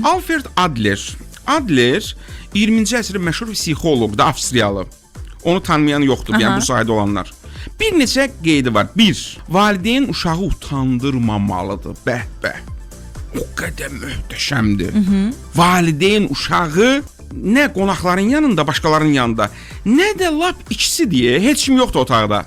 Alfred Adler. Adler 20-ci əsrin məşhur psixoloqdur, Avstriyalı. Onu tanımayan yoxdur, yəni bu sahədə olanlar. Bir neçə qeydi var. 1. Valideyn uşağı utandırmamalıdır. Bəh. O qədər möhtəşəmdir. Valideyn uşağı nə qonaqların yanında, başqalarının yanında, nə də lap ikisi deyə heç kim yoxdur otaqda.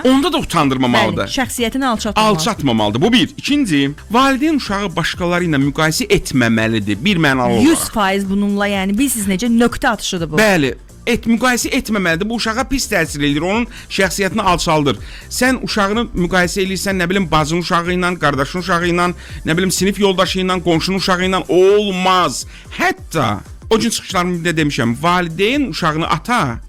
Onda da utandırmamalıdır. Bəli, şəxsiyyətini alçatmamalıdır. Bu bir. İkinci, valideyn uşağı başqaları ilə müqayisə etməməlidir. Bir mənalı olaraq. 100% bununla, yəni bilirsiniz necə nöqtə atışıdır bu. Bəli. Müqayisə etməməlidir. Bu uşağa pis təsir edir, onun şəxsiyyətini alçaldır. Sən uşağını müqayisə edirsən, nə bilim, bacın uşağı ilə, qardaşın uşağı ilə, nə bilim, sinif yoldaşı ilə, qonşunun uşağı ilə olmaz. Hətta o gün çıxışlarımda demişəm, valideyn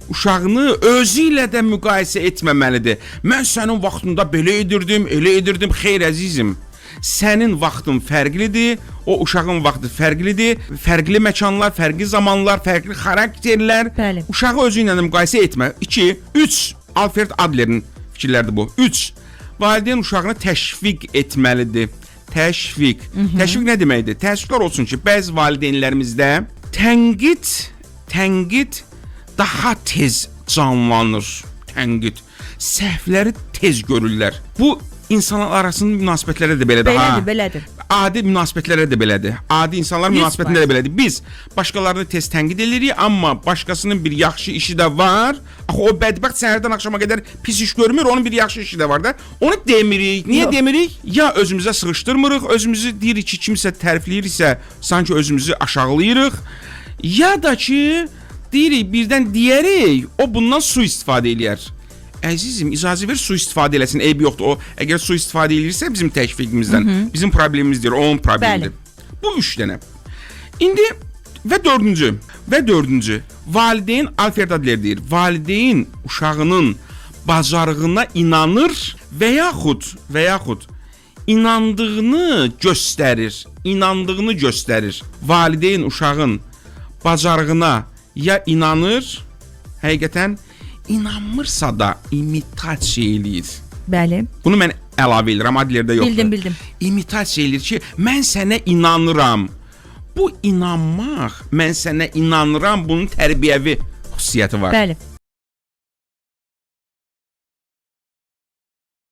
uşağını özü ilə də müqayisə etməməlidir. Mən sənin vaxtında belə edirdim, elə edirdim. Xeyr əzizim, sənin vaxtın fərqlidir, o uşağın vaxtı fərqlidir. Fərqli məkanlar, fərqli zamanlar, fərqli xarakterlər. Bəli. Uşağı özü ilə də müqayisə etmə. 2. 3. Alfred Adler'in fikirləridir bu. 3. Valideyn uşağını təşviq etməlidir. Təşviq. Təşviq nə deməkdir? Təəssüflər olsun ki, bəzi valideynlərimizdə tənqid daha tez canlanır. Tənqid. Səhvləri tez görürlər. Bu insanlar arasında münasibətlərə də belədir. Belədir. Adi münasibətlərə də belədir. Adi insanlar münasibətində də belədir. Biz başqalarını tez tənqid edirik, amma başqasının bir yaxşı işi də var. Axı o bədbəxt səhərdən axşama qədər pis iş görmür, onun bir yaxşı işi də var da. Onu demirik. Niyə demirik? Ya özümüzə sığışdırmırıq, özümüzü deyirik ki, kimsə tərifləyirsə, sanki özümüzü aşağılayırıq. Ya da ki, deyirik, birdən deyərik, o bundan sui-istifadə eləyər. Əzizim, icazə ver su-istifadə eləsin, eybi yoxdur. O, əgər su-istifadə eləyirsə bizim təşviqimizdən, bizim problemimizdir, onun problemidir. Bu 3 dənə. İndi və dördüncü, valideyn, Alfred Adler deyir, valideyn uşağının bacarığına inanır və yaxud inandığını göstərir. Valideyn uşağın bacarığına ya inanır, həqiqətən inanmırsa da imitasiya eləyir. Bəli. Bunu mən əlavə edirəm, Adlerdə yoxdur. Bildim. İmitasiya eləyir ki, mən sənə inanıram. Bu inanmaq, mən sənə inanıram, bunun tərbiyəvi xüsusiyyəti var. Bəli.